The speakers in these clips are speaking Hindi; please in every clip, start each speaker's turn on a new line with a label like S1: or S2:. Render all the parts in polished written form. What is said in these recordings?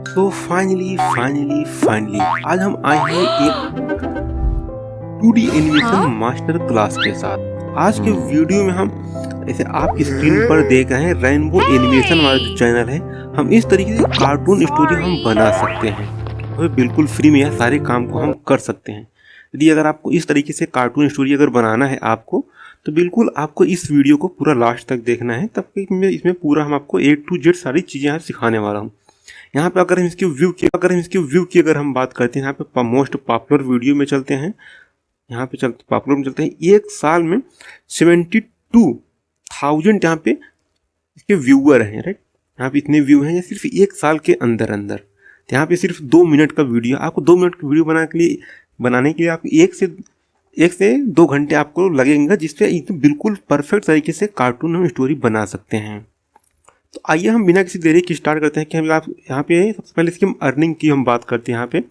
S1: तो फाइनली आज हम आए हैं एक 2D एनिमेशन मास्टर क्लास के साथ। आज के वीडियो में हम ऐसे आप स्क्रीन पर देख रहे हैं रेनबो एनिमेशन वाला जो चैनल है, हम इस तरीके से कार्टून स्टोरी हम बना सकते हैं। तो बिल्कुल फ्री में यह सारे काम को हम कर सकते हैं। यदि अगर आपको इस तरीके से कार्टून स्टोरी अगर बनाना है आपको, तो बिल्कुल आपको इस वीडियो को पूरा लास्ट तक देखना है। तब इसमें पूरा हम आपको A to Z सारी चीज़ें यहाँ सिखाने वाला हूँ। यहाँ पे अगर हम इसके व्यू की अगर हम बात करते हैं, यहाँ पे मोस्ट पॉपुलर वीडियो में चलते हैं। यहाँ पे पॉपुलर में चलते हैं, एक साल में 72,000 यहाँ पे इसके व्यूअर हैं। राइट, यहाँ पे इतने व्यू हैं ये सिर्फ एक साल के अंदर। तो यहाँ पे सिर्फ 2 मिनट का वीडियो, आपको 2 मिनट का वीडियो बनाने के लिए आपको 1 से 2 घंटे आपको लगेंगे, जिससे बिल्कुल परफेक्ट तरीके से कार्टून हम स्टोरी बना सकते हैं। तो आइए हम बिना किसी देरी के स्टार्ट करते हैं कि हम आप यहाँ पे सबसे पहले इसकी हम अर्निंग की हम बात करते हैं। यहाँ पे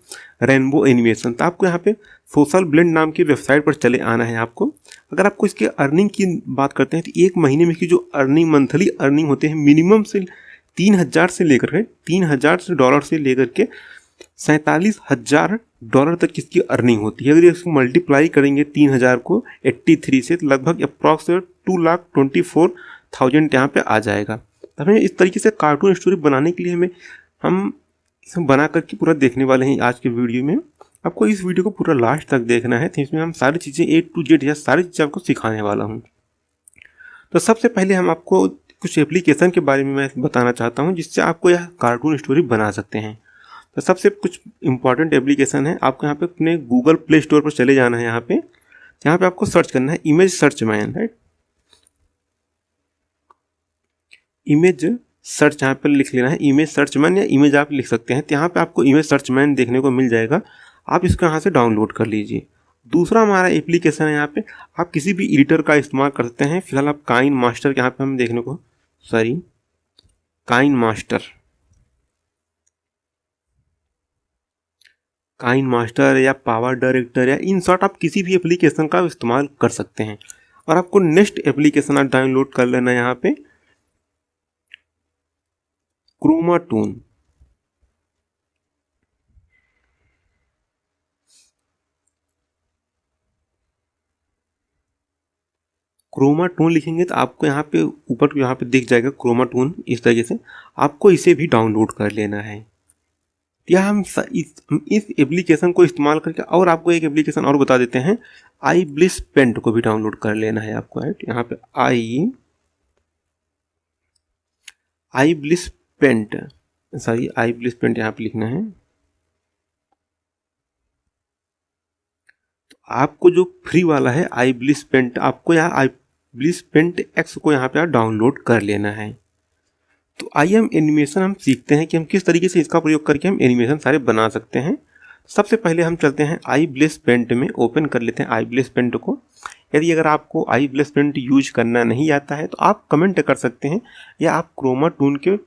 S1: रेनबो एनिमेशन, तो आपको यहाँ पे सोशल ब्लेंड नाम की वेबसाइट पर चले आना है आपको। अगर आपको इसके अर्निंग की बात करते हैं तो एक महीने में इसकी जो अर्निंग मंथली अर्निंग होते हैं मिनिमम से 3,000 से लेकर के $3,000 से लेकर के $47,000 तक इसकी अर्निंग होती है। अगर इसको मल्टीप्लाई करेंगे 3,000 को 83 से, तो लगभग अप्रॉक्स 2,24,000 यहाँ पे आ जाएगा। हमें इस तरीके से कार्टून स्टोरी बनाने के लिए हम इसे बना करके पूरा देखने वाले हैं आज के वीडियो में। आपको इस वीडियो को पूरा लास्ट तक देखना है, तो इसमें हम सारी चीज़ें A to Z या सारी चीज़ें आपको सिखाने वाला हूँ। तो सबसे पहले हम आपको कुछ एप्लीकेशन के बारे में मैं बताना चाहता हूँ, जिससे आपको यह कार्टून स्टोरी बना सकते हैं। तो सबसे कुछ इंपॉर्टेंट एप्लीकेशन है, आपको यहाँ पे अपने गूगल प्ले स्टोर पर चले जाना है। यहाँ पे आपको सर्च करना है image search man. Right, image search यहाँ पर लिख लेना है, इमेज सर्च मैन, या इमेज आप लिख सकते हैं। तो यहाँ पे आपको इमेज सर्च मैन देखने को मिल जाएगा, आप इसको यहाँ से डाउनलोड कर लीजिए। दूसरा हमारा एप्लीकेशन है, यहाँ पे आप किसी भी एडिटर का इस्तेमाल कर सकते हैं। फिलहाल आप काइन मास्टर यहाँ पे हम देखने को काइन मास्टर या पावर डायरेक्टर या इन शॉर्ट आप किसी भी एप्लीकेशन का इस्तेमाल कर सकते हैं। और आपको नेक्स्ट एप्लीकेशन आप डाउनलोड कर लेना है यहाँ पे क्रोमाटून लिखेंगे तो आपको यहाँ पे ऊपर यहाँ पे दिख जाएगा क्रोमाटून। इस तरीके से आपको इसे भी डाउनलोड कर लेना है। या हम इस एप्लीकेशन को इस्तेमाल करके, और आपको एक एप्लीकेशन और बता देते हैं, आई ब्लिस पेंट को भी डाउनलोड कर लेना है आपको। राइट, यहाँ पे आई ब्लिस पेंट यहाँ पे लिखना है। तो आपको जो फ्री वाला है आई ब्लिस पेंट, आपको यहाँ आई ब्लिस पेंट एक्स को यहाँ पे डाउनलोड कर लेना है। तो आइए हम एनिमेशन हम सीखते हैं कि हम किस तरीके से इसका प्रयोग करके हम एनिमेशन सारे बना सकते हैं। सबसे पहले हम चलते हैं आई ब्लिस पेंट में, ओपन कर लेते हैं आई ब्लिस पेंट को। यदि अगर आपको आई ब्लिस पेंट यूज करना नहीं आता है तो आप कमेंट कर सकते हैं, या आप क्रोमाटून के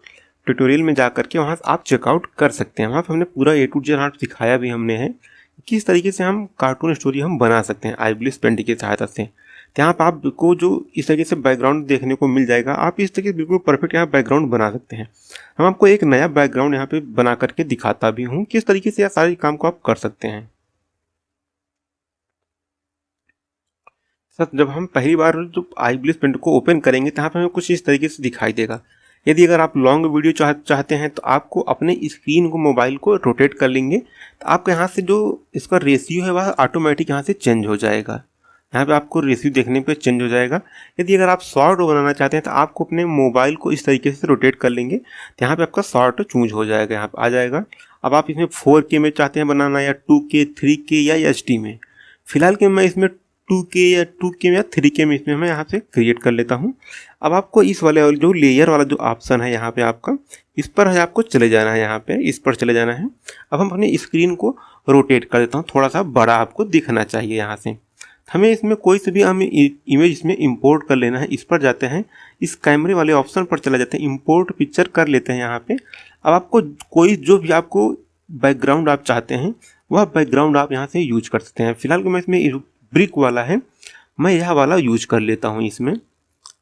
S1: ट्यूटोरियल में जा करके वहाँ आप चेकआउट कर सकते हैं। वहाँ पर हमने पूरा A to Z सिखाया भी हमने है, किस तरीके से हम कार्टून स्टोरी हम बना सकते हैं आई ब्लिस पेंट की सहायता से। यहाँ पर आपको जो इस तरीके से बैकग्राउंड देखने को मिल जाएगा, आप इस तरीके से बिल्कुल परफेक्ट यहाँ बैकग्राउंड बना सकते हैं। हम आपको एक नया बैकग्राउंड यहाँ पे बना करके दिखाता भी हूँ, किस तरीके से यह सारे काम को आप कर सकते हैं। जब हम पहली बार जो आई ब्लिस पेंट को ओपन करेंगे तो यहाँ पर हमें कुछ इस तरीके से दिखाई देगा। यदि अगर आप लॉन्ग वीडियो चाहते हैं तो आपको अपने स्क्रीन को, मोबाइल को रोटेट कर लेंगे, तो आपको यहाँ से जो इसका रेशियो है वह ऑटोमेटिक यहाँ से चेंज हो जाएगा। यहाँ पे आपको रेशियो देखने पे चेंज हो जाएगा। यदि अगर आप शॉर्ट बनाना चाहते हैं तो आपको अपने मोबाइल को इस तरीके से रोटेट कर लेंगे, तो यहाँ पे आपका शॉर्ट चूज हो जाएगा, यहाँ पे आ जाएगा। अब आप इसमें 4K में चाहते हैं बनाना, या 2K, 3K या HD में। फिलहाल के मैं इसमें 2K या 3K में इसमें मैं यहाँ से क्रिएट कर लेता हूँ। अब आपको इस वाले जो लेयर वाला जो ऑप्शन है यहाँ पे आपका, इस पर है आपको चले जाना है, यहाँ पे इस पर चले जाना है। अब हम अपने स्क्रीन को रोटेट कर देता हूँ, थोड़ा सा बड़ा आपको दिखना चाहिए। यहाँ से हमें इसमें कोई से भी हमें इमेज इसमें इंपोर्ट कर लेना है। इस पर जाते हैं, इस कैमरे वाले ऑप्शन पर चले जाते हैं, इंपोर्ट पिक्चर कर लेते हैं यहाँ पे। अब आपको कोई जो भी आपको बैकग्राउंड आप चाहते हैं वह बैकग्राउंड आप यहाँ से यूज कर सकते हैं। फिलहाल मैं इसमें ब्रिक वाला है, मैं यह वाला यूज कर लेता हूँ। इसमें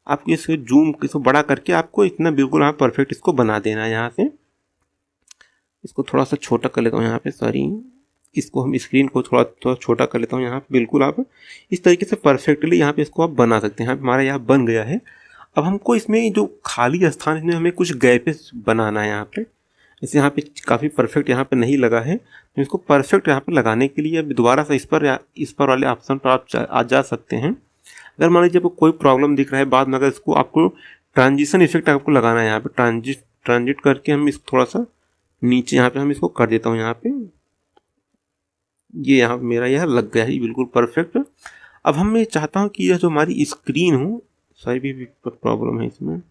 S1: आपको इसको जूम इसको बड़ा करके आपको इतना बिल्कुल आप परफेक्ट इसको बना देना है यहाँ से। इसको थोड़ा सा छोटा कर लेता हूँ यहाँ पे, सॉरी, इसको हम स्क्रीन को थोड़ा छोटा कर लेता हूँ यहाँ पे। बिल्कुल आप इस तरीके से परफेक्टली यहाँ पे इसको आप बना सकते हैं। यहाँ पे हमारा यहाँ बन गया है। अब हमको इसमें जो खाली स्थान है इसमें हमें कुछ गैपेस बनाना है यहाँ पे। जैसे यहाँ पे काफ़ी परफेक्ट यहाँ पे नहीं लगा है, तो इसको परफेक्ट यहाँ पे लगाने के लिए अब दोबारा से इस पर वाले ऑप्शन पर आप जा सकते हैं। अगर मान लीजिए आपको कोई प्रॉब्लम दिख रहा है बाद में, अगर इसको आपको ट्रांजिशन इफेक्ट आपको लगाना है यहाँ पे, ट्रांजिट करके हम इसको थोड़ा सा नीचे यहाँ पे हम इसको कर देता हूँ यहाँ पे। ये यहाँ मेरा यह लग गया है बिल्कुल परफेक्ट। अब हम मैं चाहता हूँ कि यह जो हमारी स्क्रीन हो, सही भी प्रॉब्लम है इसमें,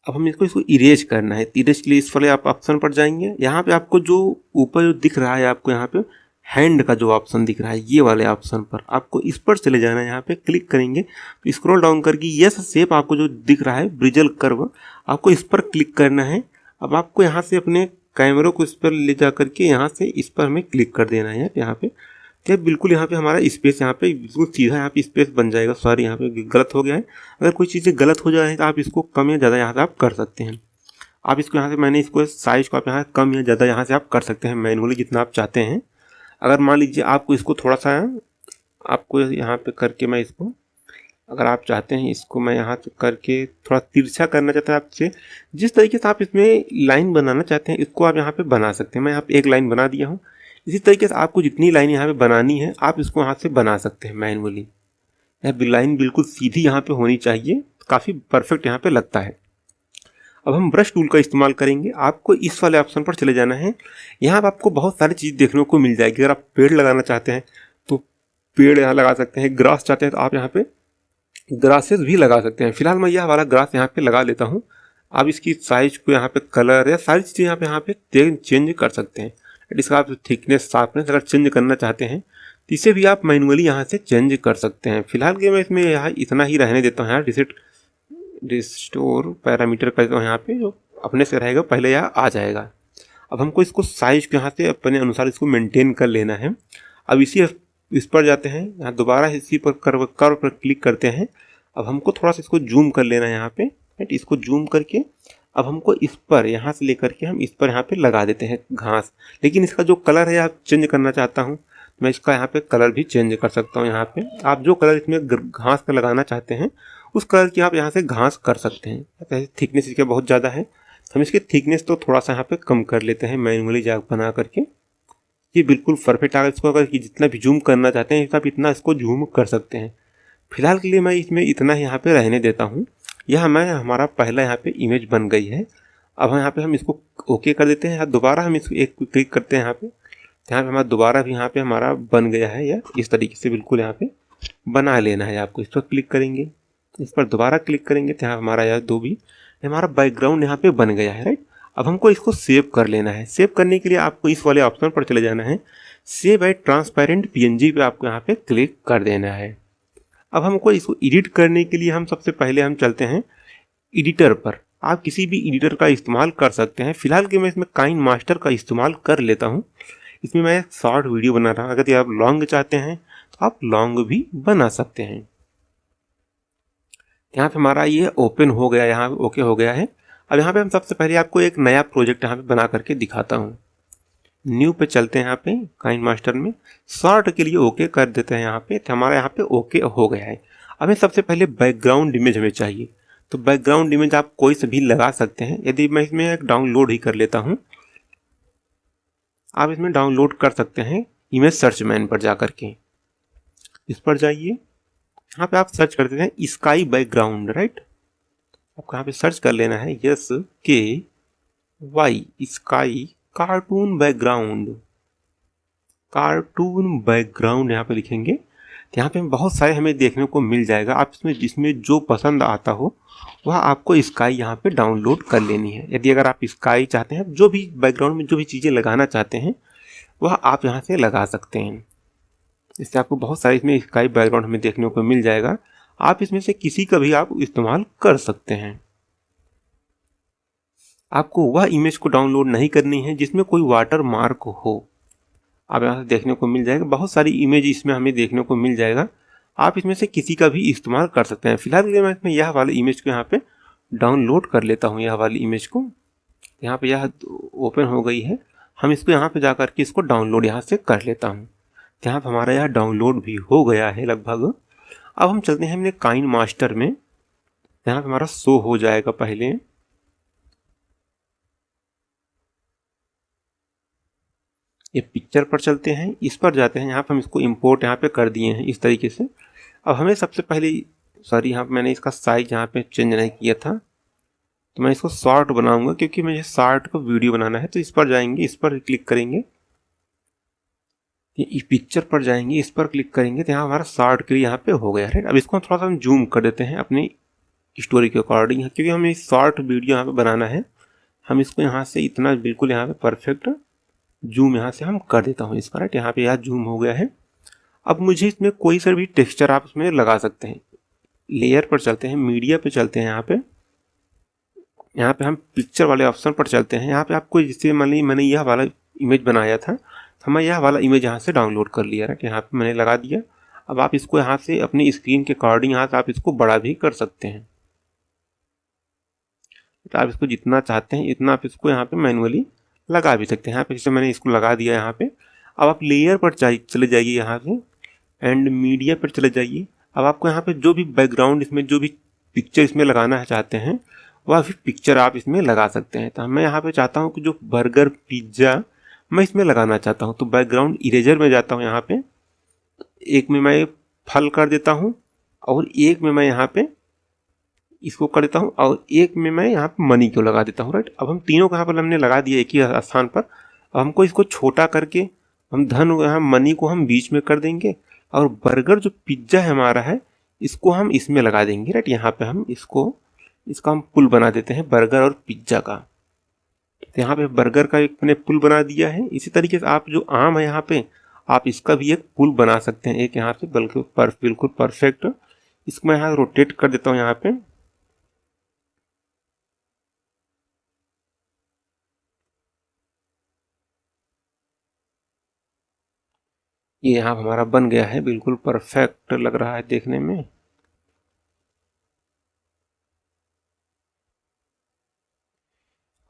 S1: अब हम इसको इरेज करना है। इरेज के लिए इस वाले आप ऑप्शन पर जाएंगे। यहाँ पे आपको जो ऊपर जो दिख रहा है आपको यहाँ पे हैंड का जो ऑप्शन दिख रहा है, ये वाले ऑप्शन पर आपको इस पर चले जाना है। यहाँ पे क्लिक करेंगे तो स्क्रॉल डाउन करके यस शेप आपको जो दिख रहा है ब्रिजल कर्व, आपको इस पर क्लिक करना है। अब आपको यहाँ से अपने कैमरे को इस पर ले जा करके यहाँ से इस पर हमें क्लिक कर देना है यहाँ पे। तो बिल्कुल यहाँ पे हमारा स्पेस यहाँ पे बिल्कुल सीधा यहाँ पे स्पेस बन जाएगा। सॉरी यहाँ पे गलत हो गया है। अगर कोई चीज़ें गलत हो जाए तो आप इसको कम या ज़्यादा यहाँ से आप कर सकते हैं। आप इसको यहाँ से मैंने इसको साइज को आप यहाँ कम या ज़्यादा यहाँ से आप कर सकते हैं मैनुअली जितना आप चाहते हैं। अगर मान लीजिए आपको इसको थोड़ा सा आपको यहाँ पे करके मैं इसको, अगर आप चाहते हैं इसको मैं यहाँ से करके थोड़ा तिरछा करना चाहते हैं आपसे, जिस तरीके से आप इसमें लाइन बनाना चाहते हैं इसको आप यहाँ पे बना सकते हैं। मैं यहाँ पे एक लाइन बना दिया हूँ। इसी तरीके से आपको जितनी लाइन यहाँ पे बनानी है आप इसको यहाँ से बना सकते हैं मैनुअली। यह लाइन बिल्कुल सीधी यहाँ पे होनी चाहिए, काफ़ी परफेक्ट यहाँ पे लगता है। अब हम ब्रश टूल का इस्तेमाल करेंगे। आपको इस वाले ऑप्शन पर चले जाना है। यहाँ पर आपको बहुत सारी चीज़ देखने को मिल जाएगी। अगर आप पेड़ लगाना चाहते हैं तो पेड़ यहाँ लगा सकते हैं, ग्रास चाहते हैं तो आप यहाँ पे ग्रासेस भी लगा सकते हैं। फिलहाल मैं यह वाला ग्रास यहाँ पे लगा लेता हूँ। आप इसकी साइज को यहाँ पे कलर या सारी चीज़ें यहाँ पे चेंज कर सकते हैं। इसका आप थिकनेस शार्पनेस अगर चेंज करना चाहते हैं तो इसे भी आप मैनुअली यहाँ से चेंज कर सकते हैं। फिलहाल के मैं इसमें यहाँ इतना ही रहने देता हूँ। यहाँ रिस्टोर पैरामीटर करता हूँ यहाँ पे, जो अपने से रहेगा पहले यहाँ आ जाएगा। अब हमको इसको साइज के यहाँ से अपने अनुसार इसको मेंटेन कर लेना है। अब इस पर जाते हैं, यहाँ दोबारा इसी पर कर्व पर क्लिक करते हैं। अब हमको थोड़ा सा इसको जूम कर लेना है यहाँ पे, राइट। इसको जूम करके अब हमको इस पर यहाँ से लेकर के हम इस पर यहाँ पे लगा देते हैं घास। लेकिन इसका जो कलर है आप चेंज करना चाहता हूँ, मैं इसका यहाँ पे कलर भी चेंज कर सकता हूँ। यहाँ पे आप जो कलर इसमें घास का लगाना चाहते हैं उस कलर की आप यहाँ से घास कर सकते हैं। थिकनेस इसका बहुत ज़्यादा है, हम इसके थिकनेस तो थोड़ा सा यहाँ पे कम कर लेते हैं मैनुअली जा बना करके। ये बिल्कुल परफेक्ट आ गया। इसको अगर जितना भी जूम करना चाहते हैं आप इतना इसको जूम कर सकते हैं। फिलहाल के लिए मैं इसमें इतना यहाँ पे रहने देता हूँ। यह हमारा पहला यहाँ पे इमेज बन गई है। अब यहाँ पे हम इसको ओके कर देते हैं। दोबारा हम इसको एक क्लिक करते हैं यहाँ पे हमारा दोबारा भी यहाँ पे हमारा बन गया है। या इस तरीके से बिल्कुल यहाँ पे बना लेना है आपको। इस पर क्लिक करेंगे, इस पर दोबारा क्लिक करेंगे तो यहाँ हमारा यह हमारा बैकग्राउंड यहाँ पे बन गया है, राइट। अब हमको इसको सेव कर लेना है। सेव करने के लिए आपको इस वाले ऑप्शन पर चले जाना है। सेव एज ट्रांसपेरेंट PNG पे आपको यहाँ पे क्लिक कर देना है। अब हमको इसको एडिट करने के लिए हम सबसे पहले हम चलते हैं एडिटर पर। आप किसी भी एडिटर का इस्तेमाल कर सकते हैं। फिलहाल के मैं इसमें काइन मास्टर का इस्तेमाल कर लेता हूँ। इसमें मैं शॉर्ट वीडियो बना रहा हूँ। अगर आप लॉन्ग चाहते हैं तो आप लॉन्ग भी बना सकते हैं। यहाँ पे हमारा ये ओपन हो गया, यहाँ पे ओके हो गया है। अब यहाँ पे हम सबसे पहले आपको एक नया प्रोजेक्ट यहाँ पे बना करके दिखाता हूँ। न्यू पे चलते हैं। यहाँ पे काइन मास्टर में शॉर्ट के लिए ओके कर देते हैं। यहाँ पे तो हमारा यहाँ पे ओके हो गया है। हमें सबसे पहले बैकग्राउंड इमेज हमें चाहिए, तो बैकग्राउंड इमेज आप कोई से भी लगा सकते हैं। यदि मैं इसमें एक डाउनलोड ही कर लेता हूँ, आप इसमें डाउनलोड कर सकते हैं इमेज सर्च मैन पर जा करके। इस पर जाइए, यहाँ पे आप सर्च कर देते हैं स्काई बैकग्राउंड, राइट। आपको यहाँ पे सर्च कर लेना है SKY स्काई कार्टून बैकग्राउंड यहाँ पे लिखेंगे तो यहाँ पे बहुत सारे हमें देखने को मिल जाएगा। आप इसमें जिसमें जो पसंद आता हो वह आपको स्काई यहाँ पे डाउनलोड कर लेनी है। यदि अगर आप स्काई चाहते हैं, जो भी बैकग्राउंड में जो भी चीज़ें लगाना चाहते हैं वह आप यहाँ से लगा सकते हैं। इससे आपको बहुत सारे इसमें स्काई बैकग्राउंड हमें देखने को मिल जाएगा। आप इसमें से किसी का भी आप इस्तेमाल कर सकते हैं। आपको वह इमेज को डाउनलोड नहीं करनी है जिसमें कोई वाटर मार्क हो। आप यहाँ से देखने को मिल जाएगा, बहुत सारी इमेज इसमें हमें देखने को मिल जाएगा। आप इसमें से किसी का भी इस्तेमाल कर सकते हैं। फिलहाल के लिए मैं इसमें यह वाली इमेज को यहाँ पे डाउनलोड कर लेता हूँ, यह वाली इमेज को। यहाँ पे यह ओपन हो गई है। हम इसको यहाँ पे जा करके इसको डाउनलोड यहाँ से कर लेता हूँ। यहाँ पे हमारा यह डाउनलोड भी हो गया है लगभग। अब हम चलते हैं अपने काइन मास्टर में, यहाँ पे हमारा शो हो जाएगा। पहले ये पिक्चर पर चलते हैं, इस पर जाते हैं। यहाँ पे हम इसको इंपोर्ट यहाँ पे कर दिए हैं इस तरीके से। अब हमें सबसे पहले, सॉरी यहाँ पे मैंने इसका साइज यहाँ पे चेंज नहीं किया था, तो मैं इसको शॉर्ट बनाऊंगा क्योंकि मुझे शॉर्ट का वीडियो बनाना है। तो इस पर जाएंगे, इस पर क्लिक करेंगे, ये पिक्चर पर जाएंगे, इस पर क्लिक करेंगे, तो यहाँ हमारा शॉर्ट के लिए यहाँ पे हो गया है। अब इसको थोड़ा सा हम जूम कर देते हैं अपनी स्टोरी के अकॉर्डिंग, क्योंकि हमें शॉर्ट वीडियो यहाँ पे बनाना है। हम इसको यहाँ से इतना बिल्कुल यहाँ पे परफेक्ट जूम यहाँ से हम कर देता हूँ इसका, राइट। यहाँ पे यह जूम हो गया है। अब मुझे इसमें कोई सा भी टेक्सचर आप इसमें लगा सकते हैं। लेयर पर चलते हैं, मीडिया पे चलते हैं, यहाँ पे हम पिक्चर वाले ऑप्शन पर चलते हैं। यहाँ पे आपको जैसे मैंने यह वाला इमेज बनाया था, तो मैं यह वाला इमेज यहाँ से डाउनलोड कर लिया, राइट। यहाँ पे मैंने लगा दिया। अब आप इसको यहाँ से अपनी स्क्रीन के अकॉर्डिंग यहाँ से आप इसको बड़ा भी कर सकते हैं। तो आप इसको जितना चाहते हैं इतना आप इसको यहाँ पे मैनुअली लगा भी सकते हैं। यहाँ पे जैसे मैंने इसको लगा दिया यहाँ पे। अब आप लेयर पर चले जाइए यहाँ से, एंड मीडिया पर चले जाइए। अब आपको यहाँ पे जो भी बैकग्राउंड इसमें जो भी पिक्चर इसमें लगाना चाहते हैं वह भी पिक्चर आप इसमें लगा सकते हैं। तो मैं यहाँ पे चाहता हूँ कि जो बर्गर पिज्ज़ा मैं इसमें लगाना चाहता हूँ, तो बैकग्राउंड इरेजर में जाता हूँ। यहाँ पे एक में मैं फल कर देता हूँ, और एक में मैं यहाँ पे इसको कर देता हूँ, और एक में मैं यहाँ पे मनी को लगा देता हूँ, राइट। अब हम तीनों को यहाँ पर हमने लगा दिया एक ही स्थान पर। अब हमको इसको छोटा करके हम यहाँ मनी को हम बीच में कर देंगे, और बर्गर जो पिज्ज़ा है हमारा है इसको हम इसमें लगा देंगे, राइट। यहाँ पे हम इसका हम पुल बना देते हैं बर्गर और पिज्ज़ा का। तो यहाँ पे बर्गर का एक मैंने पुल बना दिया है। इसी तरीके से आप जो आम है यहाँ पे आप इसका भी एक पुल बना सकते हैं, एक यहाँ पे बिल्कुल परफेक्ट। इसको मैं यहाँ रोटेट कर देता हूँ यहाँ पे। ये यहाँ हमारा बन गया है, बिल्कुल परफेक्ट लग रहा है देखने में।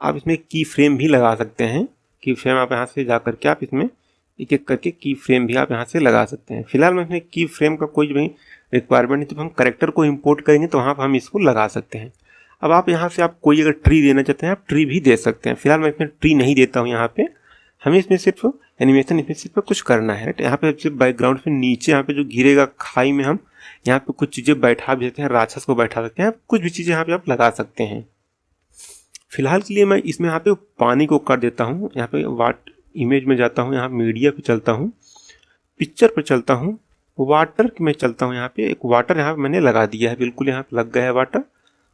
S1: आप इसमें की फ्रेम भी लगा सकते हैं। की फ्रेम आप यहाँ से जा करके आप इसमें एक एक करके की फ्रेम भी आप यहाँ से लगा सकते हैं। फिलहाल में इसमें की फ्रेम का कोई भी रिक्वायरमेंट नहीं, तो हम करेक्टर को इंपोर्ट करेंगे तो वहाँ पर हम इसको लगा सकते हैं। अब आप यहाँ से आप कोई अगर ट्री देना चाहते हैं आप ट्री भी दे सकते हैं। फिलहाल मैं इसमें ट्री नहीं देता हूँ। यहाँ पे हमें इसमें सिर्फ एनिमेशन इसमें सिर्फ कुछ करना है, राइट। यहाँ पे सिर्फ बैकग्राउंड पे नीचे यहाँ पे जो गिरेगा खाई में हम यहाँ पे कुछ चीज़ें बैठा भी सकते हैं, राक्षस को बैठा सकते हैं, कुछ भी चीज़ें यहाँ पे आप लगा सकते हैं। फिलहाल के लिए मैं इसमें यहाँ पे पानी को कर देता हूँ। यहाँ पे इमेज में जाता हूँ, यहाँ मीडिया पे चलता हूँ, पिक्चर पे चलता हूँ, वाटर में चलता हूँ। यहाँ पे एक वाटर यहाँ पे मैंने लगा दिया है, बिल्कुल यहाँ पे लग गया है वाटर।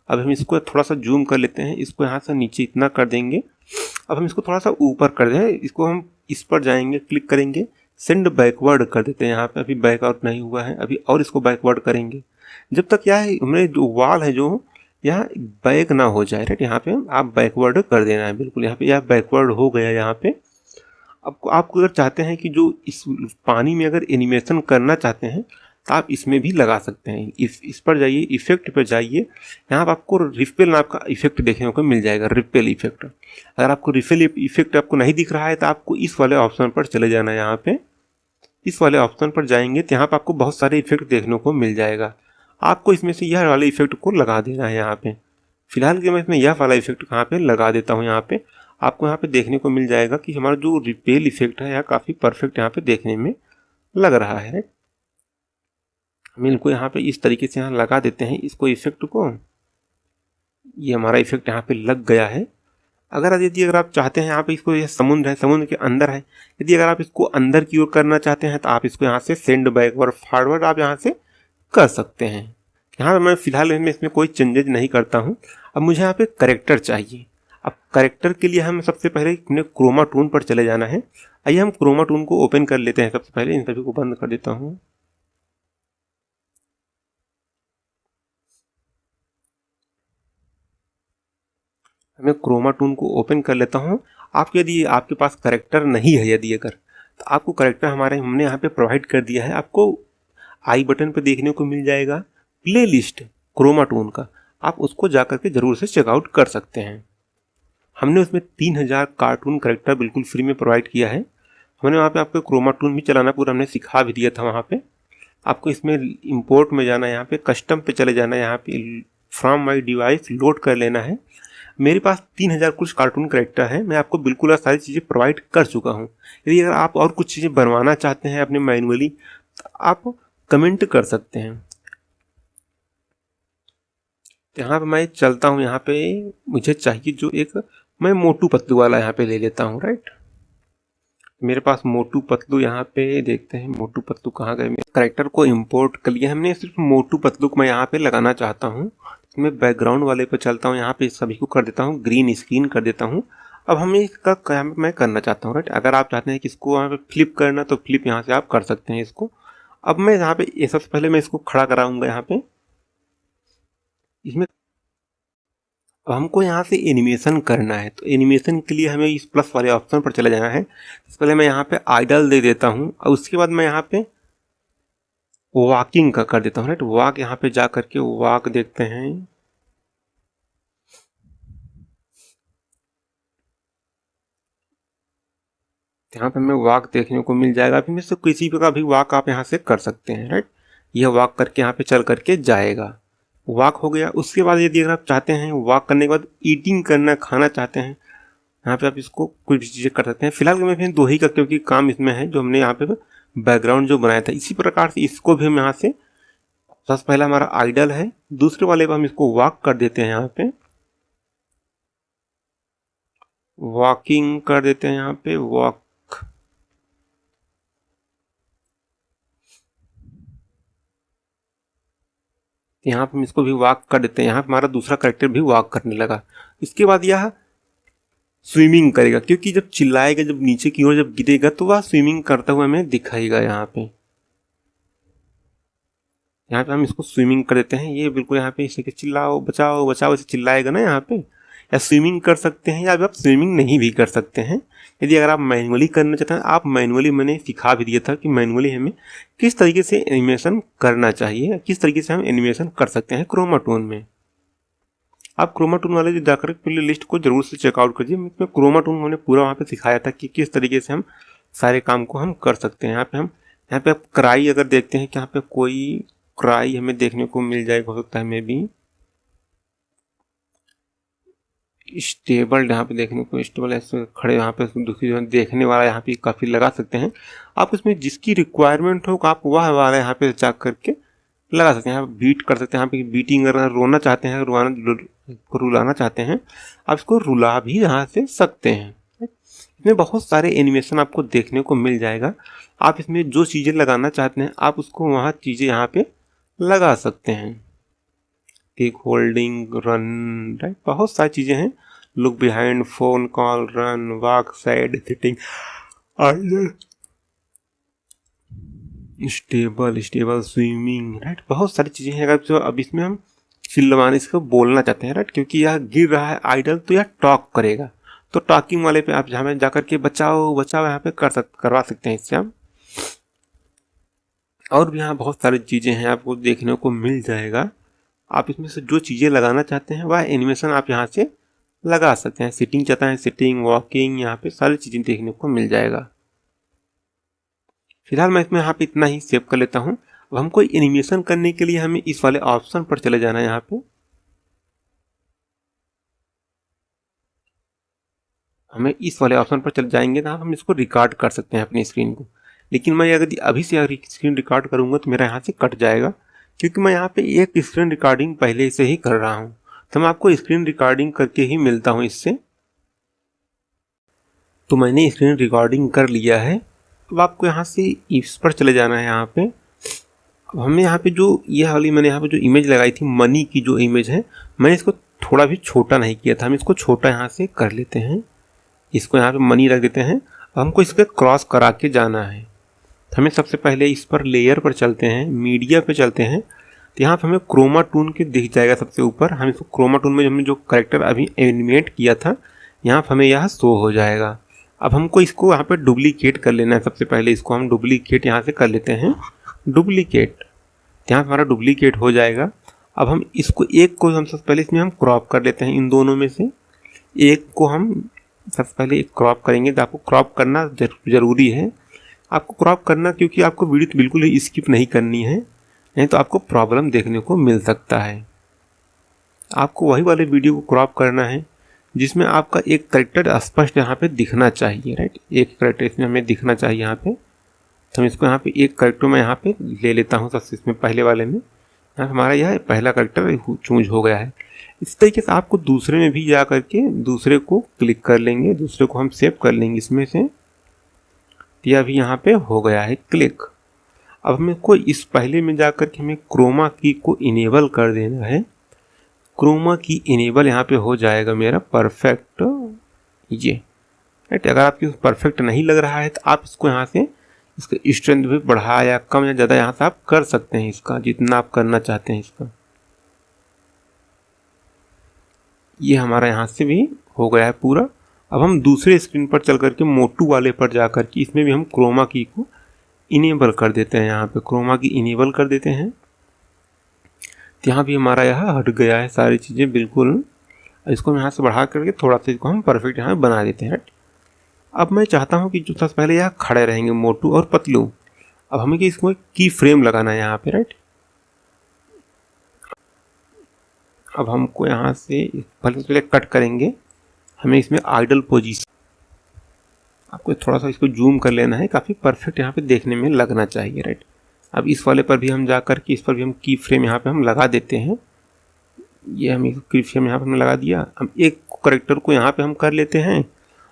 S1: अब हम इसको थोड़ा सा जूम कर लेते हैं, इसको यहाँ से नीचे इतना कर देंगे। अब हम इसको थोड़ा सा ऊपर कर दें, इसको हम इस पर जाएंगे, क्लिक करेंगे, सेंड बैकवर्ड कर देते हैं। यहाँ पे अभी बैकआउट नहीं हुआ है अभी, और इसको बैकवर्ड करेंगे जब तक क्या है हमें जो वॉल है जो यहाँ बैक ना हो जाए, राइट। यहाँ पे आप बैकवर्ड कर देना है, बिल्कुल यहाँ पे यह बैकवर्ड हो गया यहाँ पे। आपको अगर चाहते हैं कि जो इस पानी में अगर एनिमेशन करना चाहते हैं तो आप इसमें भी लगा सकते हैं। इस पर जाइए, इफेक्ट पर जाइए, यहाँ पर आपको रिपेल नाम का इफेक्ट देखने को मिल जाएगा, रिपेल इफेक्ट। अगर आपको रिपेल इफेक्ट आपको नहीं दिख रहा है तो आपको इस वाले ऑप्शन पर चले जाना है। यहाँ पे इस वाले ऑप्शन पर जाएंगे तो यहाँ पर आपको बहुत सारे इफेक्ट देखने को मिल जाएगा। आपको इसमें से यह वाले इफेक्ट को लगा देना है यहाँ पे। फिलहाल के मैं इसमें यह वाला इफेक्ट यहाँ पे लगा देता हूँ। यहाँ पे आपको यहाँ पे देखने को मिल जाएगा कि हमारा जो रिपेल इफेक्ट है यह काफ़ी परफेक्ट यहाँ पे देखने में लग रहा है। हम इनको यहाँ पे इस तरीके से यहाँ लगा देते हैं इसको इफेक्ट को। ये हमारा इफेक्ट यहाँ पे लग गया है। अगर आप चाहते हैं यहाँ पे इसको, यह समुद्र है, समुद्र के अंदर है, यदि अगर आप इसको अंदर की ओर करना चाहते हैं तो आप इसको यहाँ से सेंड बैकवर्ड फॉरवर्ड आप यहाँ से कर सकते हैं। यहाँ मैं फिलहाल इसमें कोई चेंजेज नहीं करता हूँ। अब मुझे यहाँ पे करेक्टर चाहिए। अब करेक्टर के लिए हम सबसे पहले अपने क्रोमा टून पर चले जाना है। आइए हम क्रोमा टून को ओपन कर लेते हैं। सबसे पहले इन सभी को बंद कर देता हूँ। मैं क्रोमा टून को ओपन कर लेता हूँ। यदि आपके पास करेक्टर नहीं है, यदि अगर, तो आपको करेक्टर हमने यहाँ पे प्रोवाइड कर दिया है। आपको आई बटन पर देखने को मिल जाएगा प्ले लिस्ट क्रोमा टून का, आप उसको जा करके ज़रूर से चेकआउट कर सकते हैं। हमने उसमें 3000 कार्टून करेक्टर बिल्कुल फ्री में प्रोवाइड किया है। हमने वहाँ पे आपको क्रोमा टून भी चलाना पूरा हमने सिखा भी दिया था। वहाँ पे आपको इसमें इंपोर्ट में जाना है, यहाँ पे कस्टम पे चले जाना है, यहाँ पे फ्रॉम माई डिवाइस लोड कर लेना है। मेरे पास 3000 कुछ कार्टून करेक्टर है, मैं आपको बिल्कुल सारी चीज़ें प्रोवाइड कर चुका हूँ। यदि अगर आप और कुछ चीज़ें बनवाना चाहते हैं अपने मैनुअली तो आप कमेंट कर सकते हैं। यहाँ पे मैं चलता हूँ, यहाँ पे मुझे चाहिए जो एक, मैं मोटू पतलू वाला यहाँ पे ले लेता हूँ। राइट, मेरे पास मोटू पतलू यहाँ पे देखते हैं मोटू पतलू कहाँ गए। मेरे करेक्टर को इंपोर्ट कर लिया हमने, सिर्फ मोटू पतलू को मैं यहाँ पे लगाना चाहता हूँ। मैं बैकग्राउंड वाले पे चलता हूँ, यहाँ पे सभी को कर देता हूँ ग्रीन स्क्रीन कर देता हूँ। अब हमें इसका क्या मैं करना चाहता हूँ। राइट, अगर आप चाहते हैं कि इसको यहाँ पे फ्लिप करना तो फ्लिप यहाँ से आप कर सकते हैं इसको। अब मैं यहाँ पे ये सबसे पहले मैं इसको खड़ा कराऊंगा यहाँ पे इसमें। अब हमको यहाँ से एनिमेशन करना है, तो एनिमेशन के लिए हमें इस प्लस वाले ऑप्शन पर चले जाना है। इससे पहले मैं यहाँ पे आइडल दे देता हूँ और उसके बाद मैं यहाँ पे वॉकिंग का कर देता हूँ। राइट, वॉक यहाँ पे जा करके वॉक देखते हैं। यहाँ पे हमें वॉक देखने को मिल जाएगा, फिर में से किसी का भी वॉक आप यहाँ से कर सकते हैं। राइट, यह वॉक करके यहाँ पे चल करके जाएगा, वॉक हो गया। उसके बाद यदि अगर आप चाहते हैं वॉक करने के बाद ईटिंग करना, खाना चाहते हैं, यहाँ पे आप इसको कुछ भी चीज़ें कर सकते हैं। फिलहाल मैं फिर दो ही का क्योंकि काम इसमें है जो हमने यहाँ पे बैकग्राउंड जो बनाया था। इसी प्रकार से इसको भी हम यहाँ से, सबसे पहला हमारा आइडल है, दूसरे वाले पर हम इसको वॉक कर देते हैं, यहाँ पे वॉकिंग कर देते हैं, यहाँ पे वॉक। यहाँ पे हम इसको भी वॉक कर देते हैं, यहाँ पे हमारा दूसरा कैरेक्टर भी वॉक करने लगा। इसके बाद यह स्विमिंग करेगा, क्योंकि जब चिल्लाएगा, जब नीचे की ओर जब गिरेगा तो वह स्विमिंग करता हुआ हमें दिखाएगा। यहाँ पे हम इसको स्विमिंग कर देते हैं। ये बिल्कुल यहाँ पे इसे चिल्लाओ बचाओ बचाओ ऐसे चिल्लाएगा ना यहाँ पे। या स्विमिंग कर सकते हैं या आप स्विमिंग नहीं भी कर सकते हैं। यदि अगर आप मैनुअली करना चाहते हैं, आप मैनुअली, मैंने सिखा भी दिया था कि मैनुअली हमें किस तरीके से एनिमेशन करना चाहिए, किस तरीके से हम एनिमेशन कर सकते हैं क्रोमा टून में। आप क्रोमा टून वाले जो जाकर प्ले लिस्ट को जरूर से चेकआउट करिए। इसमें क्रोमा टून हमने पूरा वहाँ पे सिखाया था कि किस तरीके से हम सारे काम को हम कर सकते हैं। यहाँ पे आप क्राई अगर देखते हैं कि यहाँ पे कोई क्राई हमें देखने को मिल जाएगा, हो सकता है में भी स्टेबल, यहाँ पे देखने को स्टेबल ऐसे खड़े, यहाँ पे दूसरी देखने वाला यहाँ पे काफ़ी लगा सकते हैं। आप उसमें जिसकी रिक्वायरमेंट हो आप वह वाला यहाँ पे जा करके लगा सकते हैं। यहाँ बीट कर सकते हैं, यहाँ पे बीटिंग करना, रोना चाहते हैं, रुलाना चाहते हैं, आप इसको रुला भी यहाँ से सकते हैं। इसमें बहुत सारे एनिमेशन आपको देखने को मिल जाएगा। आप इसमें जो चीज़ें लगाना चाहते हैं आप उसको वहाँ चीज़ें यहाँ पे लगा सकते हैं। टेक होल्डिंग, रन, राइट, बहुत सारी चीज़ें हैं। Look behind, phone call, run, walk, side, sitting, stable, swimming, right, बहुत सारी चीज़ें हैं। अगर जो अब इसमें हम चिल्लवाने इसको बोलना चाहते हैं, राइट, क्योंकि यह गिर रहा है आइडल तो यह टॉक करेगा, तो टॉकिंग वाले पे आप जहाँ जाकर के बचाओ बचाओ यहाँ पे करवा सकते हैं इससे हम। और भी यहाँ बहुत सारी चीज़ें हैं आपको देखने को मिल जाएगा। आप इसमें से जो चीज़ें लगाना चाहते हैं वह एनिमेशन आप यहाँ से लगा सकते हैं। सिटिंग चाहता है सिटिंग, वॉकिंग, यहाँ पे सारी चीज़ें देखने को मिल जाएगा। फिलहाल मैं इसमें यहाँ पे इतना ही सेव कर लेता हूँ। अब हमको एनिमेशन करने के लिए हमें इस वाले ऑप्शन पर चले जाना है। यहाँ पे हमें इस वाले ऑप्शन पर चले जाएंगे तो हम इसको रिकॉर्ड कर सकते हैं अपनी स्क्रीन को। लेकिन मैं अगर अभी से स्क्रीन रिकॉर्ड करूँगा तो मेरा यहाँ से कट जाएगा, क्योंकि मैं यहाँ पे एक स्क्रीन रिकॉर्डिंग पहले से ही कर रहा हूँ। तो मैं आपको स्क्रीन रिकॉर्डिंग करके ही मिलता हूँ इससे। तो मैंने स्क्रीन रिकॉर्डिंग कर लिया है। अब आपको यहाँ से इस पर चले जाना है। यहाँ पे अब हमें यहाँ पे जो ये वाली मैंने यहाँ पे जो इमेज लगाई थी मनी की जो इमेज है, मैंने इसको थोड़ा भी छोटा नहीं किया था। हम इसको छोटा यहाँ से कर लेते हैं, इसको यहाँ पे मनी रख देते हैं। अब हमको इस पर क्रॉस करा के जाना है। हमें सबसे पहले इस पर लेयर पर चलते हैं, मीडिया पे चलते हैं। तो यहाँ पे हमें क्रोमा टून के दिख जाएगा सबसे ऊपर। हम इसको क्रोमा टून में हमने जो कैरेक्टर अभी एनिमेट किया था यहाँ पे हमें यह शो हो जाएगा। अब हमको इसको यहाँ पे डुप्लीकेट कर लेना है। सबसे पहले इसको हम डुप्लीकेट यहाँ से कर लेते हैं, डुप्लीकेट। यहाँ पे हमारा डुप्लीकेट हो जाएगा। अब हम इसको एक को हम सबसे पहले इसमें हम क्रॉप कर लेते हैं, इन दोनों में से एक को हम सबसे पहले एक क्रॉप करेंगे। तो आपको क्रॉप करना ज़रूरी है, आपको क्रॉप करना, क्योंकि आपको वीडियो तो बिल्कुल ही स्किप नहीं करनी है, नहीं तो आपको प्रॉब्लम देखने को मिल सकता है। आपको वही वाले वीडियो को क्रॉप करना है जिसमें आपका एक करेक्टर स्पष्ट यहाँ पे दिखना चाहिए, राइट। एक करेक्टर इसमें हमें दिखना चाहिए यहाँ पे। तो हम इसको यहाँ पे एक करेक्टर मैं यहाँ पे ले लेता हूँ सबसे, इसमें पहले वाले में यहाँ हमारा यह पहला करेक्टर चूज हो गया है। इस तरीके से आपको दूसरे में भी जा करके दूसरे को क्लिक कर लेंगे, दूसरे को हम सेव कर लेंगे इसमें से। यह भी यहाँ पे हो गया है क्लिक। अब हमें को इस पहले में जा करके हमें क्रोमा की को इनेबल कर देना है। क्रोमा की इनेबल यहाँ पे हो जाएगा मेरा परफेक्ट, ये राइट। अगर आपकी परफेक्ट नहीं लग रहा है तो आप इसको यहाँ से इसका स्ट्रेंथ भी बढ़ा या कम या ज़्यादा यहाँ से आप कर सकते हैं, इसका जितना आप करना चाहते हैं इसका। ये हमारा यहाँ से भी हो गया है पूरा। अब हम दूसरे स्क्रीन पर चल करके मोटू वाले पर जा करके इसमें भी हम क्रोमा की को इनेबल कर देते हैं, यहाँ पे क्रोमा की इनेबल कर देते हैं। तो यहाँ भी हमारा यह हट गया है सारी चीज़ें बिल्कुल। इसको हम यहाँ से बढ़ा करके थोड़ा सा इसको हम परफेक्ट यहाँ बना देते हैं, राइट। अब मैं चाहता हूँ कि जो सबसे पहले यहाँ खड़े रहेंगे मोटू और पतलू। अब हमें कि इसको की फ्रेम लगाना है यहाँ पे, राइट। अब हमको यहाँ से पहले कट करेंगे, हमें इसमें आइडल पोजीशन, आपको थोड़ा सा इसको जूम कर लेना है, काफ़ी परफेक्ट यहाँ पे देखने में लगना चाहिए, राइट। अब इस वाले पर भी हम जा कर के इस पर भी हम की फ्रेम यहाँ पे हम लगा देते हैं। ये हम की फ्रेम यहाँ पे हमने लगा दिया। अब एक करेक्टर को यहाँ पे हम कर लेते हैं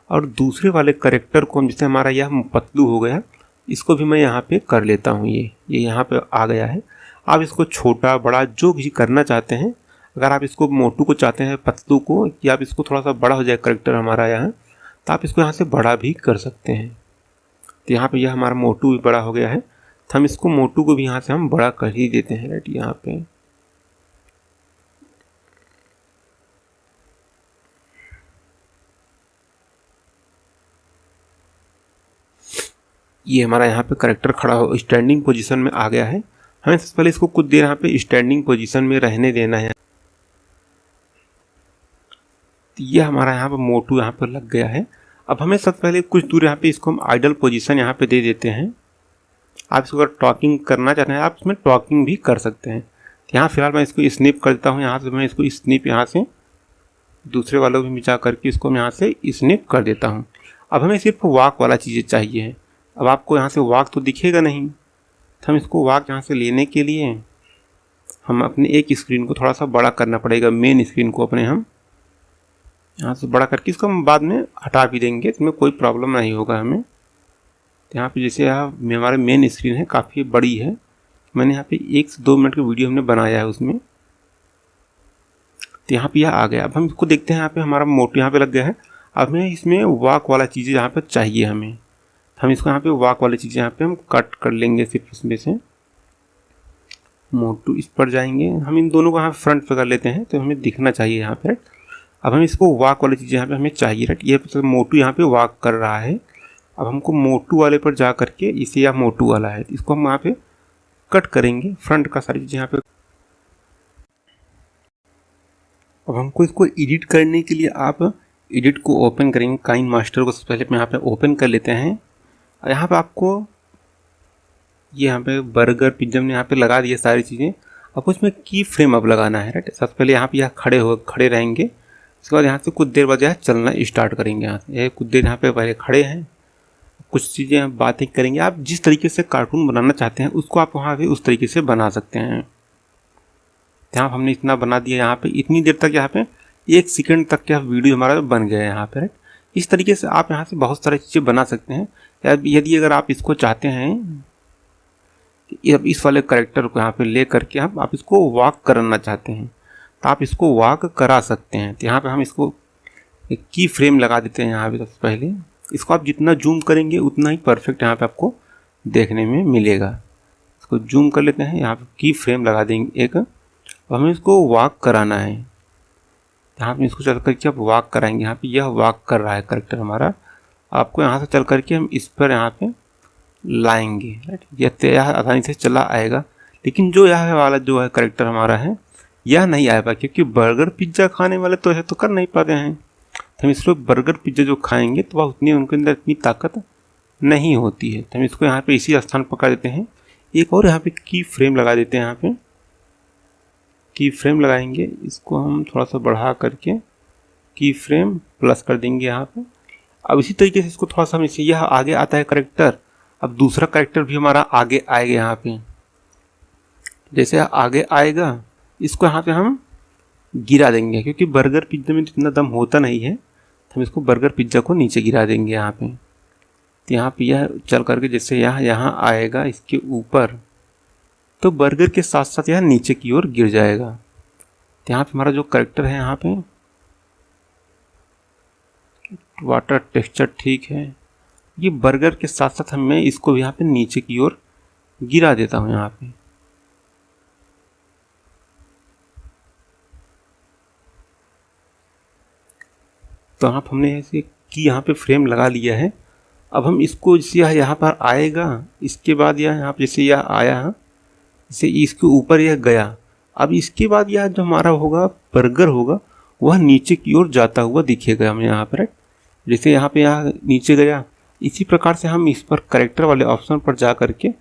S1: और दूसरे वाले करेक्टर को हम, जैसे हमारा यह पतलू हो गया, इसको भी मैं यहाँ पे कर लेता हूँ। ये यहाँ पे आ गया है। आप इसको छोटा बड़ा जो भी करना चाहते हैं, अगर आप इसको मोटू को चाहते हैं पतलू को, या आप इसको थोड़ा सा बड़ा हो जाए करेक्टर हमारा यहाँ, तो आप इसको यहाँ से बड़ा भी कर सकते हैं। तो यहाँ पे यह हमारा मोटू भी बड़ा हो गया है, तो हम इसको मोटू को भी यहाँ से हम बड़ा कर ही देते हैं, राइट। यहाँ पे ये हमारा यहाँ पे करेक्टर खड़ा हो स्टैंडिंग पोजीशन में आ गया है। हमें सबसे पहले इसको कुछ देर यहाँ पे स्टैंडिंग पोजीशन में रहने देना है। तो ये हमारा यहाँ पे मोटू यहाँ पर लग गया है। अब हमें सबसे पहले कुछ दूर यहाँ पे इसको हम आइडल पोजीशन यहाँ पे दे देते हैं। आप इसको अगर टॉकिंग करना चाहते हैं आप इसमें टॉकिंग भी कर सकते हैं। यहाँ फिलहाल मैं इसको स्निप कर देता हूँ, यहाँ से मैं इसको स्निप यहाँ से दूसरे वालों भी मिचा करके इसको मैं यहाँ से स्निप कर देता हूँ। अब हमें सिर्फ वॉक वाला चीज़ें चाहिए। अब आपको यहाँ से वॉक तो दिखेगा नहीं, तो हम इसको वॉक यहाँ से लेने के लिए हम अपने एक स्क्रीन को थोड़ा सा बड़ा करना पड़ेगा। मेन स्क्रीन को अपने हम यहाँ से बड़ा करके इसको हम बाद में हटा भी देंगे, इसमें कोई प्रॉब्लम नहीं होगा हमें। तो यहाँ पे जैसे यहाँ हमारे मेन स्क्रीन है काफ़ी बड़ी है, मैंने यहाँ पे 1 से 2 मिनट का वीडियो हमने बनाया है उसमें। तो यहाँ पे यह आ गया। अब हम इसको देखते हैं, यहाँ पे हमारा मोटू यहाँ पे लग गया है। अब हमें इसमें वॉक वाला चीज़ें यहाँ पे चाहिए हमें, हम इसको यहाँ पे वॉक वाली चीज़ें यहाँ पे हम कट कर लेंगे। सिर्फ इसमें से मोटू इस पर जाएंगे, हम इन दोनों को यहाँ फ्रंट पे कर लेते हैं, तो हमें दिखना चाहिए यहाँ पे, राइट। अब हम इसको वॉक वाली चीज़ें यहाँ पे हमें चाहिए, राइट। ये मोटू यहाँ पे वॉक कर रहा है। अब हमको मोटू वाले पर जा करके, इसे या मोटू वाला है, इसको हम यहाँ पे कट करेंगे, फ्रंट का सारी चीज़ें यहाँ पे। अब हमको इसको एडिट करने के लिए आप एडिट को ओपन करेंगे, काइन मास्टर को सबसे पहले यहाँ पे ओपन कर लेते हैं। और यहाँ पे आपको ये यहाँ पे बर्गर पिज्जा में यहाँ पे लगा दिए सारी चीज़ें। आपको इसमें की फ्रेम अब लगाना है, राइट। सबसे पहले यहाँ पे यह खड़े रहेंगे, इसके बाद यहाँ से कुछ देर बाद यह चलना स्टार्ट करेंगे। यहाँ से ये कुछ देर यहाँ पे पहले खड़े हैं, कुछ चीज़ें बातें करेंगे। आप जिस तरीके से कार्टून बनाना चाहते हैं उसको आप वहाँ पे उस तरीके से बना सकते हैं। यहाँ हमने इतना बना दिया, यहाँ पे इतनी देर तक यहाँ पे 1 सेकंड तक क्या वीडियो हमारा बन गया है यहाँ पे, राइट। इस तरीके से आप यहाँ से बहुत सारी चीज़ें बना सकते हैं। यदि अगर आप इसको चाहते हैं कि इस वाले करेक्टर को यहाँ पे ले करके आप इसको वॉक कराना चाहते हैं, तो आप इसको वॉक करा सकते हैं। तो यहाँ पे हम इसको एक की फ्रेम लगा देते हैं। यहाँ पे सबसे पहले इसको आप जितना जूम करेंगे उतना ही परफेक्ट यहाँ पे आपको देखने में मिलेगा। इसको जूम कर लेते हैं, यहाँ पे की फ्रेम लगा देंगे एक। हमें इसको वॉक कराना है, यहाँ पे इसको चल करके आप वॉक कराएंगे। यहाँ पे यह वॉक कर रहा है करेक्टर हमारा, आपको यहाँ से चल करके हम इस पर यहाँ पे लाएंगे, राइट। यह आसानी से चला आएगा, लेकिन जो यह वाला जो है करेक्टर हमारा है यह नहीं आ पाया, क्योंकि बर्गर पिज्ज़ा खाने वाले तो ऐसे तो कर नहीं पाते हैं। तो हम इसको बर्गर पिज्ज़ा जो खाएंगे तो वह उतनी उनके अंदर इतनी ताकत नहीं होती है। तो हम इसको यहाँ पे इसी स्थान पर कर देते हैं। एक और यहाँ पे की फ्रेम लगा देते हैं। यहाँ पे की फ्रेम लगाएंगे, इसको हम थोड़ा सा बढ़ा करके की फ्रेम प्लस कर देंगे यहाँ पे। अब इसी तरीके से इसको थोड़ा सा हम इसे, यह आगे आता है करेक्टर, अब दूसरा करेक्टर भी हमारा आगे आएगा। यहाँ पे जैसे आगे आएगा इसको यहाँ पे हम गिरा देंगे, क्योंकि बर्गर पिज्ज़ा में इतना दम होता नहीं है, तो हम इसको बर्गर पिज्ज़ा को नीचे गिरा देंगे यहाँ पे। तो यहाँ पे यह चल करके जैसे यहाँ आएगा इसके ऊपर, तो बर्गर के साथ साथ यह नीचे की ओर गिर जाएगा। तो यहाँ पे हमारा जो करेक्टर है यहाँ पे वाटर टेक्सचर ठीक है, ये बर्गर के साथ साथ मैं इसको भी यहाँ पे नीचे की ओर गिरा देता हूँ यहाँ पे। तो हमने ऐसे कि यहाँ पे फ्रेम लगा लिया है। अब हम इसको जैसे यहाँ पर आएगा, इसके बाद यह यहाँ पे जैसे यह आया, जैसे इसके ऊपर यह गया, अब इसके बाद यह जो हमारा होगा बर्गर होगा वह नीचे की ओर जाता हुआ दिखेगा हमें यहाँ पर। जैसे यहाँ पे यहाँ नीचे गया, इसी प्रकार से हम इस पर करेक्टर वाले ऑप्शन पर जा करके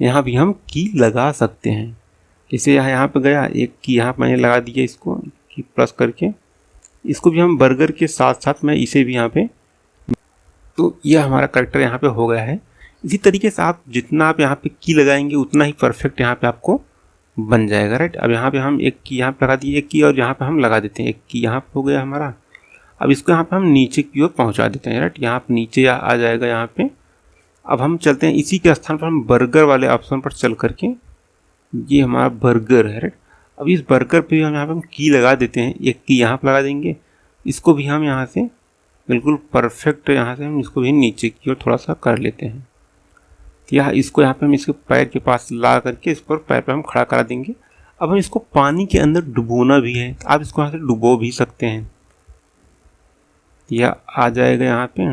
S1: यहाँ भी हम की लगा सकते हैं। जैसे यहाँ पे गया, एक की यहाँ मैंने लगा दिया, इसको की प्लस करके इसको भी हम बर्गर के साथ साथ मैं इसे भी यहाँ पे, तो यह हमारा करेक्टर यहाँ पे हो गया है। इसी तरीके से आप जितना आप यहाँ पे की लगाएंगे उतना ही परफेक्ट यहाँ पे आपको बन जाएगा, राइट। अब यहाँ पे हम एक की यहाँ पे लगा दिए, एक की और यहाँ पे हम लगा देते हैं, एक की यहाँ पे हो गया हमारा। अब इसको यहाँ पे हम नीचे की ओर पहुँचा देते हैं, राइट। यहाँ पे नीचे आ जाएगा यहाँ पे। अब हम चलते हैं इसी के स्थान पर, हम बर्गर वाले ऑप्शन पर चल करके, ये हमारा बर्गर है, राइट। अब इस बर्गर पे हम यहाँ पे हम की लगा देते हैं, एक की यहाँ पे लगा देंगे, इसको भी हम यहाँ से बिल्कुल परफेक्ट यहाँ से हम इसको भी नीचे की ओर थोड़ा सा कर लेते हैं। तो यहाँ इसको यहाँ पे हम इसके पैर के पास ला करके इस पर पैर पे हम खड़ा करा देंगे। अब हम इसको पानी के अंदर डुबोना भी है, तो आप इसको यहाँ से डुबो भी सकते हैं। यह आ जाएगा यहाँ पे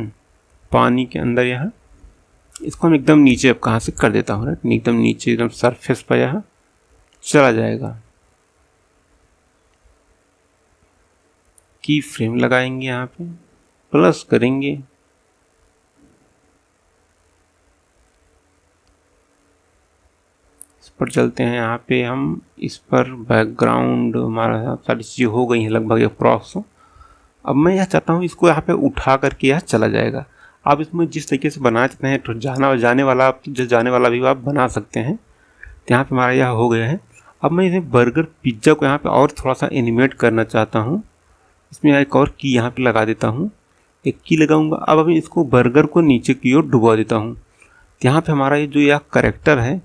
S1: पानी के अंदर, यहाँ इसको हम एकदम नीचे अब कहाँ से कर देता हूँ, राइट। एकदम नीचे एकदम सरफेस पर यहाँ चला जाएगा। की फ्रेम लगाएंगे, यहाँ पे प्लस करेंगे, इस पर चलते हैं। यहाँ पे हम इस पर बैकग्राउंड हमारा सारी चीज़ें हो गई हैं लगभग अप्रॉक्स। अब मैं यह चाहता हूँ इसको यहाँ पे उठा करके यह चला जाएगा। आप इसमें जिस तरीके से बना सकते हैं, तो जाने वाला भी आप बना सकते हैं। तो यहाँ पे हमारा यह हो गया है। अब मैं इसे बर्गर पिज्ज़ा को यहाँ पे और थोड़ा सा एनिमेट करना चाहता हूँ। इसमें एक और की यहाँ पे लगा देता हूँ, एक की लगाऊंगा। अब मैं इसको बर्गर को नीचे की ओर डुबा देता हूँ। तो यहाँ पे हमारा ये जो यह करेक्टर है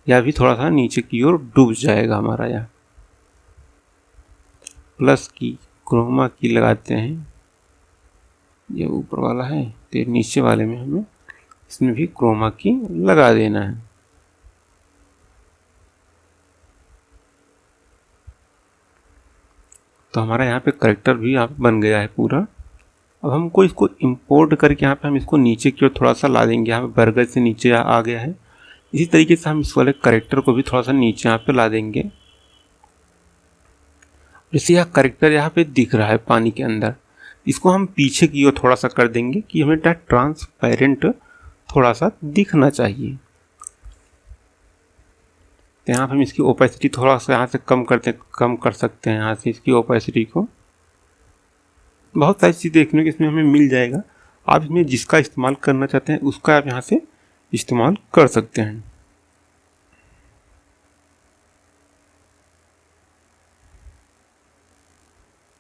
S1: यह भी थोड़ा सा नीचे की ओर डूब जाएगा हमारा। यह प्लस की क्रोमा की लगाते हैं, ये ऊपर वाला है तो नीचे वाले में हमें इसमें भी क्रोमा की लगा देना है। तो हमारा यहाँ पे करेक्टर भी यहाँ पे बन गया है पूरा। अब हमको इसको इंपोर्ट करके यहाँ पे हम इसको नीचे की ओर थोड़ा सा ला देंगे। यहाँ पे बर्गर से नीचे आ गया है। इसी तरीके से हम इस वाले करेक्टर को भी थोड़ा सा नीचे यहाँ पे ला देंगे। जैसे यह करेक्टर यहाँ पे दिख रहा है पानी के अंदर, इसको हम पीछे की ओर थोड़ा सा कर देंगे कि हमें ट्रांसपेरेंट थोड़ा सा दिखना चाहिए। तो यहाँ पे हम इसकी ओपेसिटी थोड़ा सा यहाँ से कम कर सकते हैं। यहाँ से इसकी ओपेसिटी को, बहुत सारी चीज़ देखने को इसमें हमें मिल जाएगा। आप इसमें जिसका इस्तेमाल करना चाहते हैं उसका आप यहाँ से इस्तेमाल कर सकते हैं।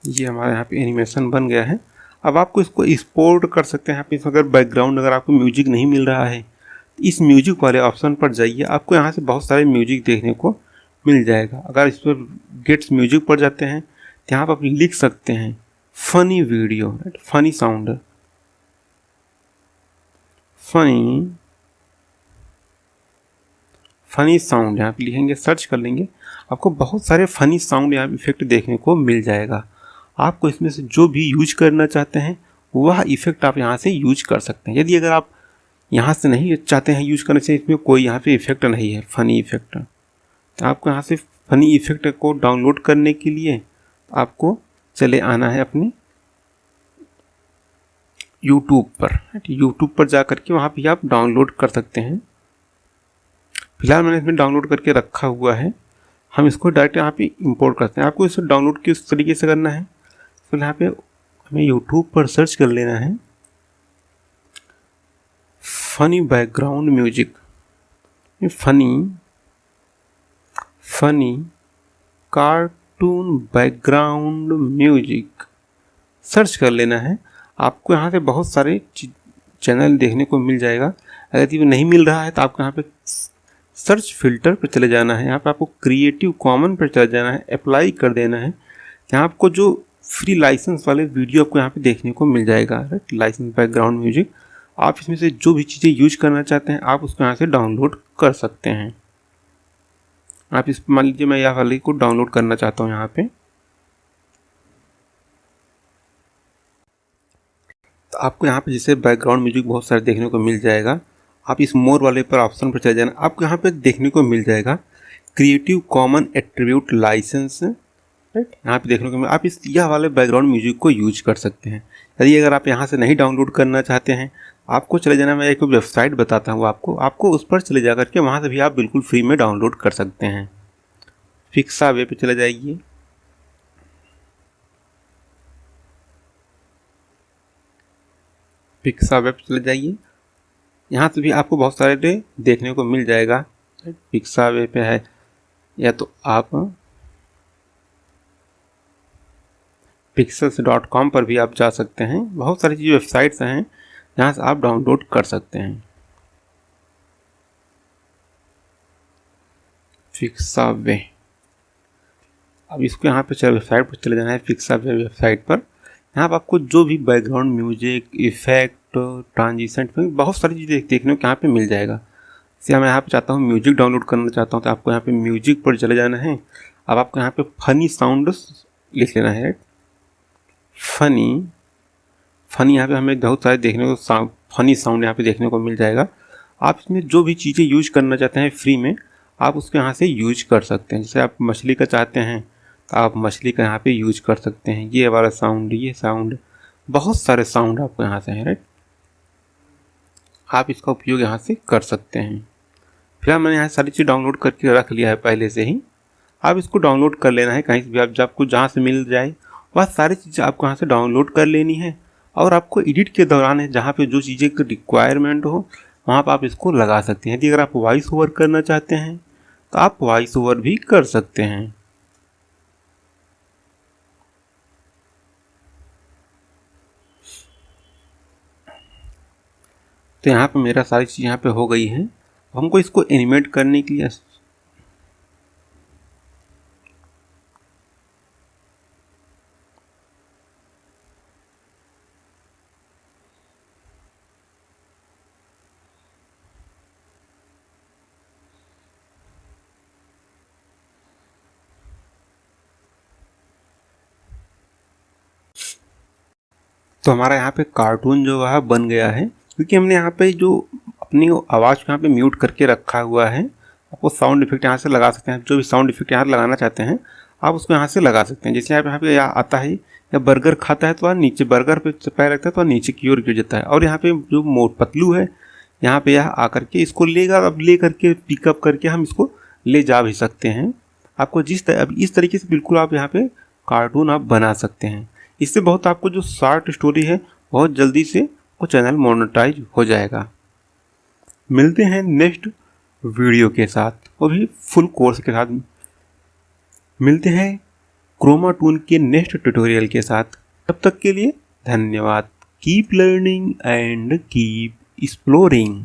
S1: ये हमारे यहाँ पे एनिमेशन बन गया है। अब आपको इसको एक्सपोर्ट कर सकते हैं। यहाँ पे अगर बैकग्राउंड अगर आपको म्यूजिक नहीं मिल रहा है, इस म्यूजिक वाले ऑप्शन पर जाइए, आपको यहाँ से बहुत सारे म्यूजिक देखने को मिल जाएगा। अगर इस पर गेट्स म्यूजिक पर जाते हैं तो यहाँ पर आप लिख सकते हैं funny video, right, funny sound, funny sound यहाँ पे लिखेंगे, सर्च कर लेंगे, आपको बहुत सारे फनी साउंड यहाँ इफेक्ट देखने को मिल जाएगा। आपको इसमें से जो भी यूज करना चाहते हैं वह इफेक्ट आप यहाँ से यूज कर सकते हैं। यदि अगर आप यहाँ से नहीं चाहते हैं यूज करना चाहिए, इसमें कोई यहाँ पे इफेक्ट नहीं है फनी इफेक्ट, तो आपको यहाँ से फनी इफेक्ट को डाउनलोड करने के लिए आपको चले आना है अपने यूट्यूब पर। यूट्यूब पर जा करके वहाँ पे आप डाउनलोड कर सकते हैं। फिलहाल मैंने इसमें डाउनलोड करके रखा हुआ है। हम इसको डायरेक्ट यहाँ पे इंपोर्ट करते हैं। आपको इसे डाउनलोड किस तरीके से करना है, तो यहाँ पे हमें यूट्यूब पर सर्च कर लेना है funny background music, funny cartoon background music search कर लेना है। आपको यहाँ से बहुत सारे चैनल देखने को मिल जाएगा। अगर ये नहीं मिल रहा है तो आपको यहाँ पे सर्च फिल्टर पर चले जाना है। यहाँ पे आपको क्रिएटिव कॉमन पर चले जाना है, अप्लाई कर देना है। यहाँ आपको जो फ्री लाइसेंस वाले वीडियो आपको यहाँ पे देखने को मिल जाएगा, राइट, लाइसेंस बैकग्राउंड म्यूजिक। आप इसमें से जो भी चीज़ें यूज करना चाहते हैं आप उसको यहाँ से डाउनलोड कर सकते हैं। आप इस मान लीजिए मैं यह वाले को डाउनलोड करना चाहता हूँ यहाँ पे, तो आपको यहाँ पे जैसे बैकग्राउंड म्यूजिक बहुत सारे देखने को मिल जाएगा। आप इस मोर वाले पर ऑप्शन पर चले जाना, आपको यहाँ पे देखने को मिल जाएगा creative common attribute licence, right. यहाँ पे देखने को मिल, आप इस यह वाले बैकग्राउंड म्यूजिक को यूज कर सकते हैं। यदि अगर आप यहाँ से नहीं डाउनलोड करना चाहते हैं, आपको चले जाना, मैं एक वेबसाइट बताता हूँ आपको उस पर चले जा करके वहाँ से भी आप बिल्कुल फ्री में डाउनलोड कर सकते हैं। पिक्सावे पे चले जाइए, पिक्सावे पे चले जाइए। यहाँ से भी आपको बहुत सारे देखने को मिल जाएगा। पिक्सावे पे है, या तो आप pixels.com पर भी आप जा सकते हैं। बहुत सारी चीज़ वेबसाइट्स हैं जहाँ से आप डाउनलोड कर सकते हैं। पिक्सावे, अब इसको यहाँ पे वेबसाइट पर चले जाना है, पिक्सावे वेबसाइट पर। यहाँ पर आपको जो भी बैकग्राउंड म्यूजिक, इफेक्ट, ट्रांजिशन, बहुत सारी चीज़ें देखने को यहाँ पे मिल जाएगा। जैसे मैं यहाँ पे चाहता हूँ म्यूजिक डाउनलोड करना चाहता हूँ, तो आपको यहाँ पे म्यूजिक पर चले जाना है। अब आपको यहाँ पे फनी साउंड लिख लेना है, फनी यहाँ पे हमें बहुत सारे देखने को फनी साउंड यहाँ पे देखने को मिल जाएगा। आप इसमें जो भी चीज़ें यूज करना चाहते हैं फ्री में, आप उसको यहाँ से यूज कर सकते हैं। जैसे आप मछली का चाहते हैं तो आप मछली का यहाँ पे यूज कर सकते हैं। ये वाला साउंड, ये साउंड, बहुत सारे साउंड आपको यहाँ से हैं, राइट। आप इसका उपयोग यहाँ से कर सकते हैं। फिर मैंने यहाँ सारी चीज़ डाउनलोड करके रख लिया है पहले से ही। आप इसको डाउनलोड कर लेना है कहीं से भी, आप आपको जहाँ से मिल जाए वह सारी चीज़ें आपको यहाँ से डाउनलोड कर लेनी है। और आपको एडिट के दौरान है जहाँ पे जो चीज़ें की रिक्वायरमेंट हो वहाँ पर आप इसको लगा सकते हैं। यदि अगर आप वॉइस ओवर करना चाहते हैं तो आप वॉइस ओवर भी कर सकते हैं। तो यहाँ पे मेरा सारी चीज़ यहाँ पे हो गई है। हमको इसको एनिमेट करने के लिए तो हमारा यहाँ पे कार्टून जो है बन गया है, क्योंकि हमने यहाँ पे जो अपनी आवाज़ को यहाँ पे म्यूट करके रखा हुआ है। आपको साउंड इफेक्ट यहाँ से लगा सकते हैं, जो भी साउंड इफेक्ट यहाँ लगाना चाहते हैं आप उसको यहाँ से लगा सकते हैं। जैसे यहाँ पे आता है या बर्गर खाता है तो नीचे बर्गर पे पैर रखता है तो नीचे की ओर गिर जाता है। और यहाँ पे जो मोट पतलू है यहाँ पे यह आकर के इसको लेगा, अब ले करके पिकअप करके हम इसको ले जा भी सकते हैं। आपको अब इस तरीके से बिल्कुल आप यहाँ पे कार्टून आप बना सकते हैं। इससे बहुत आपको जो शॉर्ट स्टोरी है बहुत जल्दी से वो चैनल मोनेटाइज हो जाएगा। मिलते हैं नेक्स्ट वीडियो के साथ, वो भी फुल कोर्स के साथ। मिलते हैं क्रोमा टून के नेक्स्ट ट्यूटोरियल के साथ। तब तक के लिए धन्यवाद। Keep learning and keep exploring.